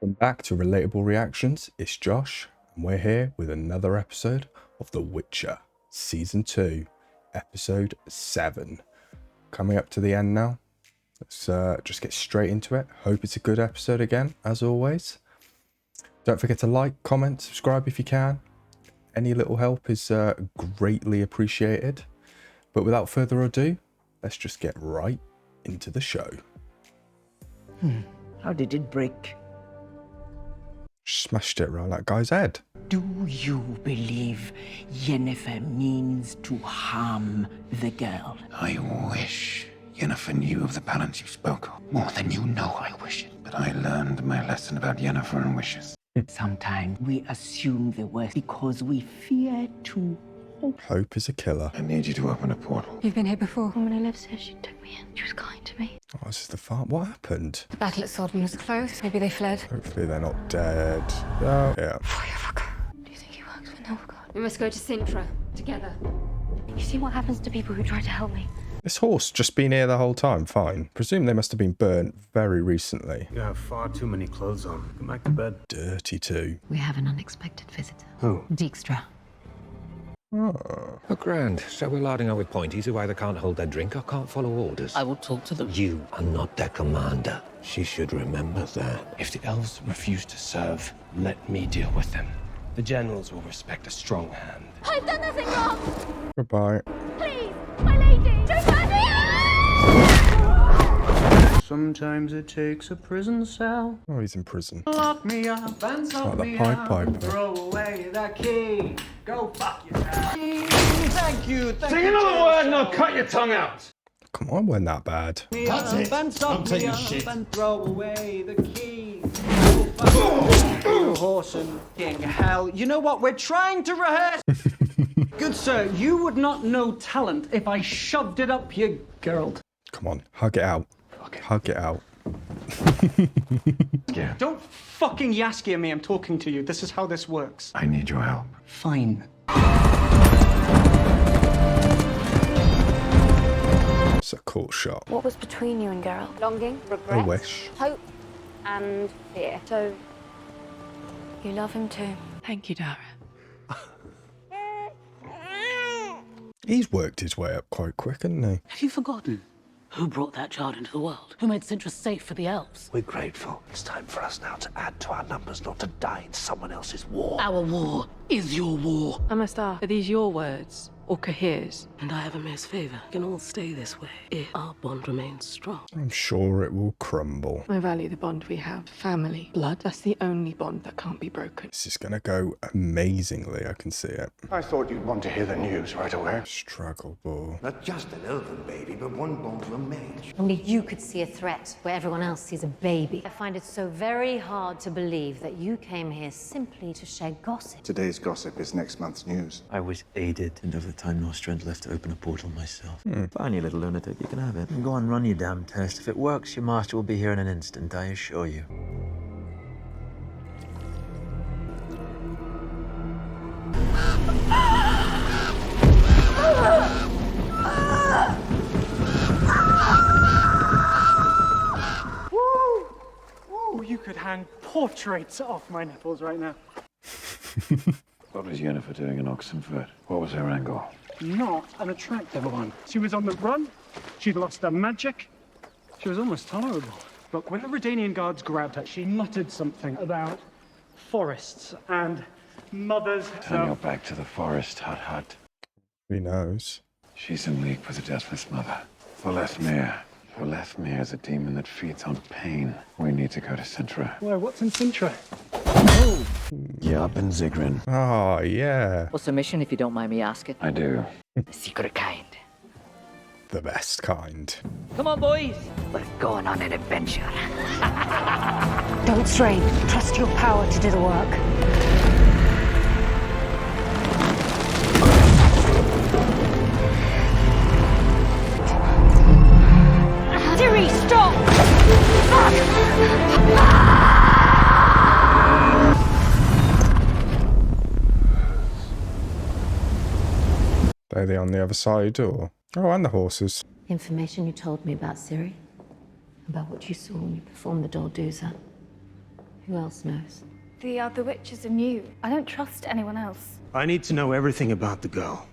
Welcome back to Relatable Reactions. It's Josh, and we're here with another episode of The Witcher Season 2, Episode 7. Coming up to the end now. Let's just get straight into it. Hope it's a good episode again, as always. Don't forget to like, comment, subscribe if you can. Any little help is greatly appreciated. But without further ado, let's just get right into the show. How did it break? Smashed it around that guy's head. Do you believe Yennefer means to harm the girl? I wish Yennefer knew of the balance you spoke of. More than you know I wish it. But I learned my lesson about Yennefer and wishes. Sometimes we assume the worst because we fear to hope. Hope is a killer. I need you to open a portal. You've been here before. The woman who lives here, she took me in. She was kind to me. Oh, this is the farm. What happened? The battle at Sodden was close. Maybe they fled. Hopefully they're not dead. Oh, yeah. Do you think he works for Nilfgaard? We must go to Sintra together. You've seen what happens to people who try to help me. This horse just been here the whole time, fine. Presume they must have been burnt very recently. You have far too many clothes on. Go back to bed. Dirty too. We have an unexpected visitor. Who? Dijkstra. Oh. Oh, grand. So we're larding up with pointies who either can't hold their drink or can't follow orders. I will talk to them. You are not their commander. She should remember that. If the elves refuse to serve, let me deal with them. The generals will respect a strong hand. I've done nothing wrong! Goodbye. Please, my lady, don't hurt me! Sometimes it takes a prison cell. Oh, he's in prison. Lock me up and Like the Pied Piper. throw away the key. Go fuck yourself. Thank you. Say another word and I'll cut your tongue out. Come on, wasn't that bad. That's it. I'm taking shit. And throw away the key. Go fuck you, horse and king hell. You know what? We're trying to rehearse. Good sir, you would not know talent if I shoved it up your girdle. Come on, hug it out. Hug it out. Yeah. Don't fucking Yaskia me, I'm talking to you. This is how this works. I need your help. Fine. It's a cool shot. What was between you and Geralt? Longing, A regret, wish. hope, and fear. So, you love him too? Thank you, Dara. He's worked his way up quite quick, hasn't he? Have you forgotten who brought that child into the world? Who made Sintra safe for the elves? We're grateful. It's time for us now to add to our numbers, not to die in someone else's war. Our war is your war. I'm a star. Are these your words or Cahir's? And I have a mayor's favor. We can all stay this way if our bond remains strong. I'm sure it will crumble. I value the bond we have. Family. Blood. That's the only bond that can't be broken. This is gonna go amazingly, I can see it. I thought you'd want to hear the news right away. Struggle ball. Not just an elven baby, but one born from a mage. Only you could see a threat where everyone else sees a baby. I find it so very hard to believe that you came here simply to share gossip. Today's gossip is next month's news. I was aided, and over the time, no strength left to open a portal myself. Fine, you little lunatic, you can have it. Go on, run your damn test. If it works, your master will be here in an instant, I assure you. Woo, you could hang portraits off my nipples right now. What was Yennefer doing in Oxenford? What was her angle? Not an attractive one. She was on the run. She'd lost her magic. She was almost tolerable. Look, when the Redanian guards grabbed her, she muttered something about forests and mothers. Turn your back to the forest, Hut. Who knows? She's in league with the Deathless Mother. Volethmir. Volethmir is a demon that feeds on pain. We need to go to Sintra. Whoa, what's in Sintra? Yup, and Zigrin. Oh, yeah. What's the mission, if you don't mind me asking? I do. The secret kind. The best kind. Come on, boys. We're going on an adventure. Don't strain. Trust your power to do the work. Ciri, stop! Are they on the other side, or? Oh, and the horses. Information you told me about Ciri, about what you saw when you performed the Dolduza. Who else knows? The other witches are new. I don't trust anyone else. I need to know everything about the girl.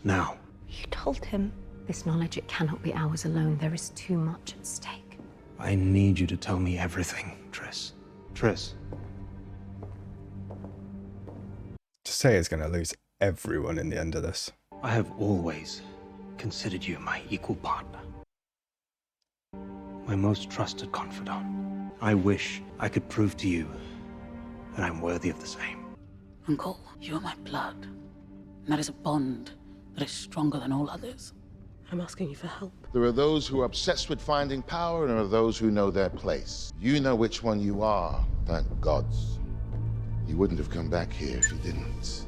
Now. You told him. This knowledge, it cannot be ours alone. There is too much at stake. I need you to tell me everything, Triss. Triss. Tessaya's going to lose everyone in the end of this. I have always considered you my equal partner. My most trusted confidant. I wish I could prove to you that I'm worthy of the same. Uncle, you are my blood. And that is a bond that is stronger than all others. I'm asking you for help. There are those who are obsessed with finding power, and there are those who know their place. You know which one you are, thank gods. You wouldn't have come back here if you didn't.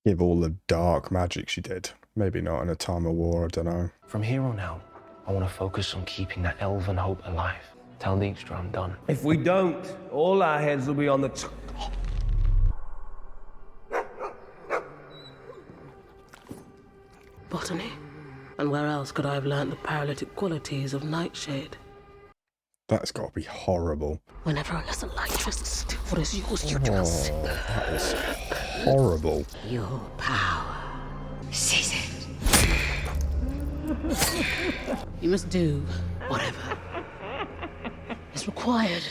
Give all the dark magic she did. Maybe not in a time of war, I don't know. From here on out, I want to focus on keeping that elven hope alive. Tell Dijkstra I'm done. If we don't, all our heads will be on the Botany. And where else could I have learnt the paralytic qualities of Nightshade? That's got to be horrible. Whenever a lesser light just steal what is yours, you just... That is horrible. Your power. Seize it. You must do whatever is required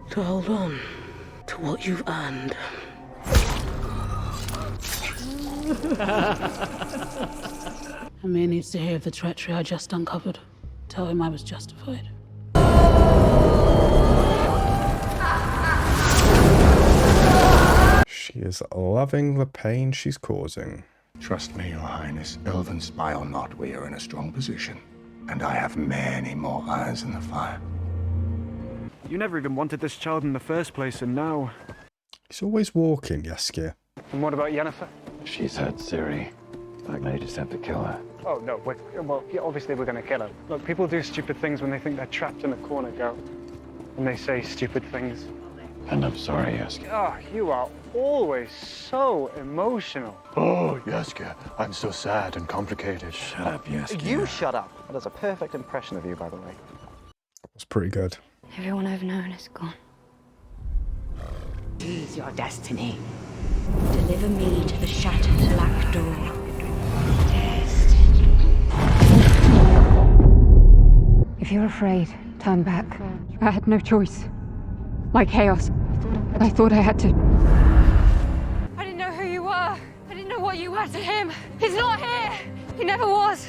to hold on to what you've earned. Amir needs to hear of the treachery I just uncovered. Tell him I was justified. She is loving the pain she's causing. Trust me, Your Highness, elven spy or not, we are in a strong position. And I have many more irons in the fire. You never even wanted this child in the first place, and now... He's always walking, Jaskier. And what about Yennefer? She's heard Ciri. I may just have to kill her. Oh, no, well, yeah, obviously we're going to kill her. Look, people do stupid things when they think they're trapped in a corner, girl. And they say stupid things. And I'm sorry, Jaskier. Oh, you are always so emotional. Oh, Jaskier, I'm so sad and complicated. Shut up, Jaskier. You shut up. That is a perfect impression of you, by the way. That's pretty good. Everyone I've known is gone. Seize your destiny. Deliver me to the shattered black door. If you're afraid, turn back. I had no choice. Like chaos. I thought I had to. I didn't know who you were. I didn't know what you were to him. He's not here. He never was.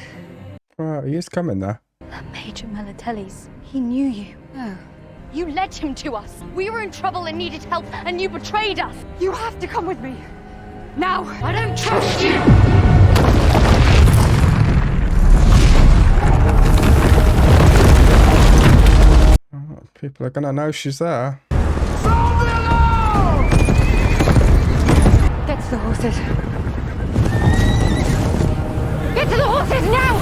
He is coming there. That Major Melatellis, he knew you. No. You led him to us. We were in trouble and needed help, and you betrayed us. You have to come with me. Now. I don't trust you. People are gonna know she's there. Get to the horses. Get to the horses now!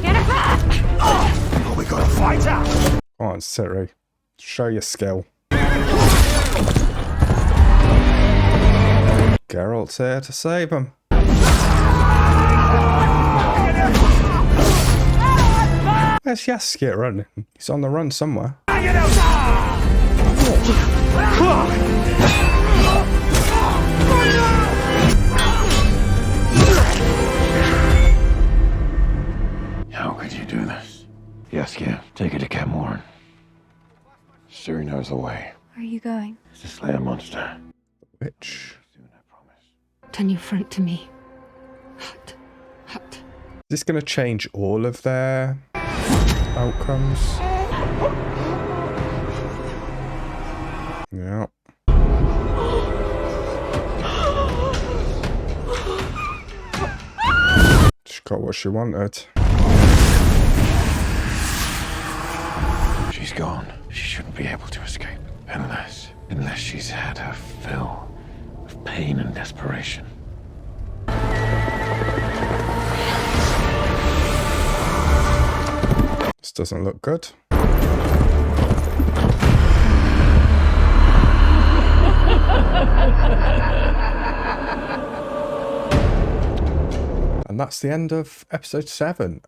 Yennefer! Oh, we gotta fight out! Come on, Ciri. Show your skill. Geralt's here to save him. Where's Jaskier running? He's on the run somewhere. How could you do this? Jaskier, take her to Camorn. Ciri knows the way. Where are you going? To slay a monster. Witch. Turn your front to me. Is this going to change all of their outcomes? Yeah. She got what she wanted. She's gone. She shouldn't be able to escape. Unless she's had her fill of pain and desperation. This doesn't look good. And that's the end of episode 7.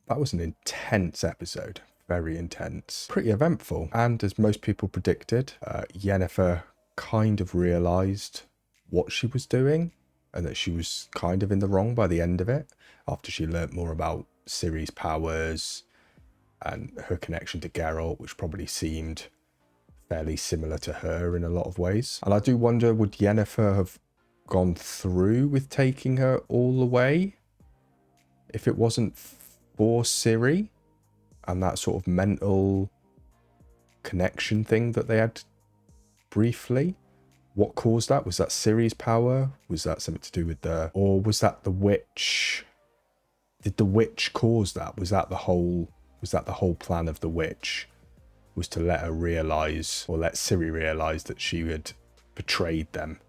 That was an intense episode. very intense, pretty eventful. And as most people predicted, Yennefer kind of realised what she was doing and that she was kind of in the wrong by the end of it, after she learnt more about Ciri's powers and her connection to Geralt, which probably seemed fairly similar to her in a lot of ways. And I do wonder, would Yennefer have gone through with taking her all the way if it wasn't for Ciri and that sort of mental connection thing that they had briefly? What caused that? Was that Ciri's power? Was that something to do with the... Or was that the witch? Did the witch cause that? Was that the whole plan of the witch? Was to let her realise, or let Ciri realise, that she had betrayed them,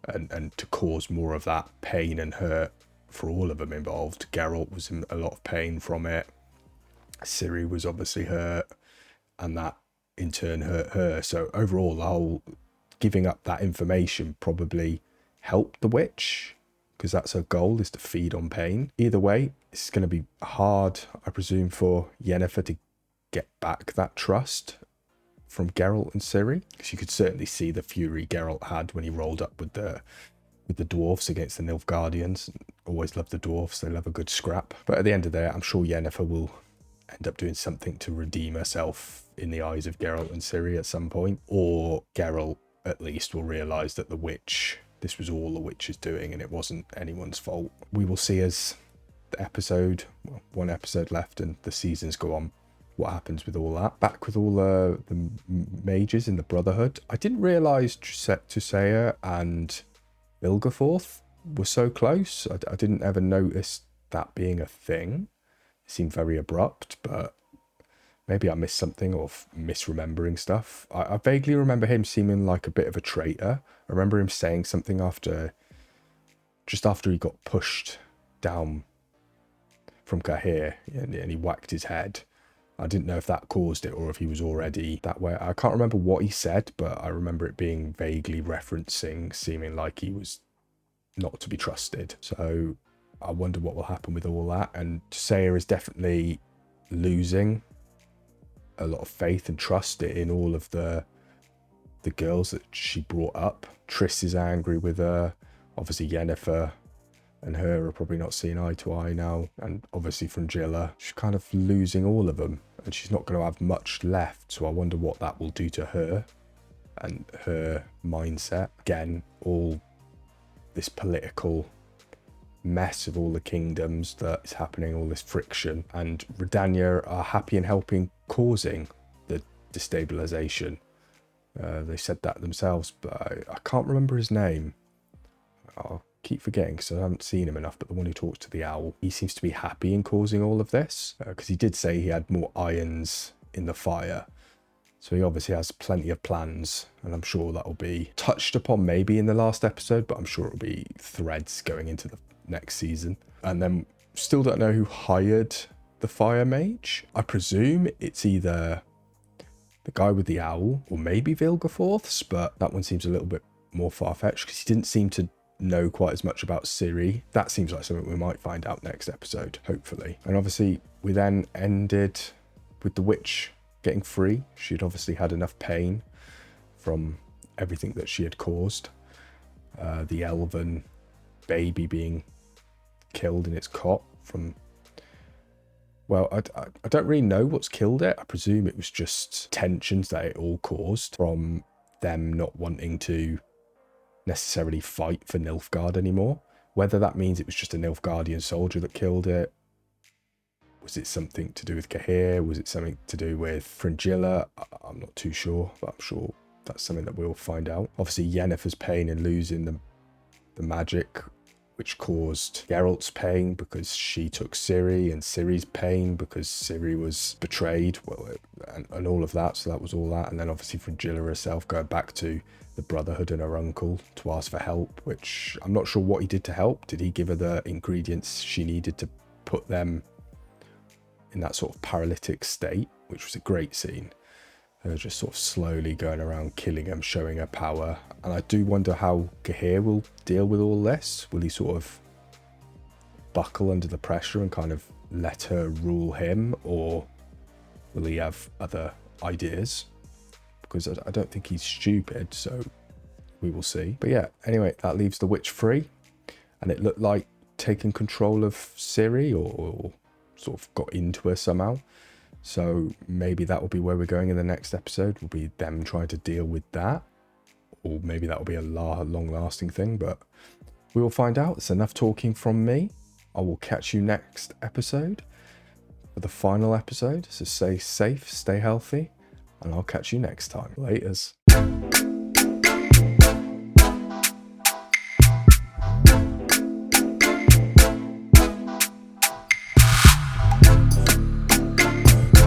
and to cause more of that pain and hurt for all of them involved. Geralt was in a lot of pain from it. Ciri was obviously hurt, and that in turn hurt her. So overall, the whole giving up that information probably helped the witch, because that's her goal, is to feed on pain. Either way, it's going to be hard, I presume, for Yennefer to get back that trust from Geralt and Ciri, because you could certainly see the fury Geralt had when he rolled up with the dwarves against the Nilfgaardians. Always love the dwarves, they love a good scrap. But at the end of the day, I'm sure Yennefer will end up doing something to redeem herself in the eyes of Geralt and Ciri at some point, or Geralt at least will realise that the witch, this was all the witch's doing and it wasn't anyone's fault. We will see as the episode, well, one episode left and the seasons go on, what happens with all that. Back with all the mages in the Brotherhood. I didn't realise Tusaia and Vilgeforth were so close. I didn't ever notice that being a thing. It seemed very abrupt, but maybe I missed something or misremembering stuff. I vaguely remember him seeming like a bit of a traitor. I remember him saying something just after he got pushed down from Cahir and he whacked his head. I didn't know if that caused it or if he was already that way. I can't remember what he said, but I remember it being vaguely referencing, seeming like he was not to be trusted. So I wonder what will happen with all that. And Tusaia is definitely losing a lot of faith and trust in all of the girls that she brought up. Triss is angry with her. Obviously Yennefer and her are probably not seeing eye to eye now. And obviously Fringilla, she's kind of losing all of them. And she's not going to have much left. So I wonder what that will do to her and her mindset. Again, all this political mess of all the kingdoms that is happening, all this friction. And Redania are happy in helping causing the destabilization. They said that themselves, but I can't remember his name. I'll keep forgetting because I haven't seen him enough, but the one who talks to the owl, he seems to be happy in causing all of this, because he did say he had more irons in the fire. So he obviously has plenty of plans, and I'm sure that will be touched upon maybe in the last episode, but I'm sure it'll be threads going into the next season. And then still don't know who hired the fire mage. I presume it's either the guy with the owl or maybe Vilgeforth's, but that one seems a little bit more far-fetched because he didn't seem to know quite as much about Ciri. That seems like something we might find out next episode, hopefully. And obviously we then ended with the witch getting free. She'd obviously had enough pain from everything that she had caused. The elven baby being killed in its cot from... Well, I don't really know what's killed it. I presume it was just tensions that it all caused from them not wanting to necessarily fight for Nilfgaard anymore. Whether that means it was just a Nilfgaardian soldier that killed it. Was it something to do with Cahir? Was it something to do with Fringilla? I'm not too sure, but I'm sure that's something that we'll find out. Obviously, Yennefer's pain in losing the magic, which caused Geralt's pain because she took Ciri, and Ciri's pain because Ciri was betrayed, well, and all of that. So that was all that. And then obviously Fringilla herself going back to the Brotherhood and her uncle to ask for help, which I'm not sure what he did to help. Did he give her the ingredients she needed to put them in that sort of paralytic state, which was a great scene. Her just sort of slowly going around killing him, showing her power. And I do wonder how Cahir will deal with all this. Will he sort of buckle under the pressure and kind of let her rule him? Or Will he have other ideas? Because I don't think he's stupid, so we will see. But yeah, anyway, that leaves the witch free. And it looked like taking control of Ciri, or sort of got into her somehow. So maybe that will be where we're going in the next episode. Will be them trying to deal with that. Or maybe that will be a long-lasting thing, but we will find out. It's enough talking from me. I will catch you next episode for the final episode. So stay safe, stay healthy, and I'll catch you next time. Laters.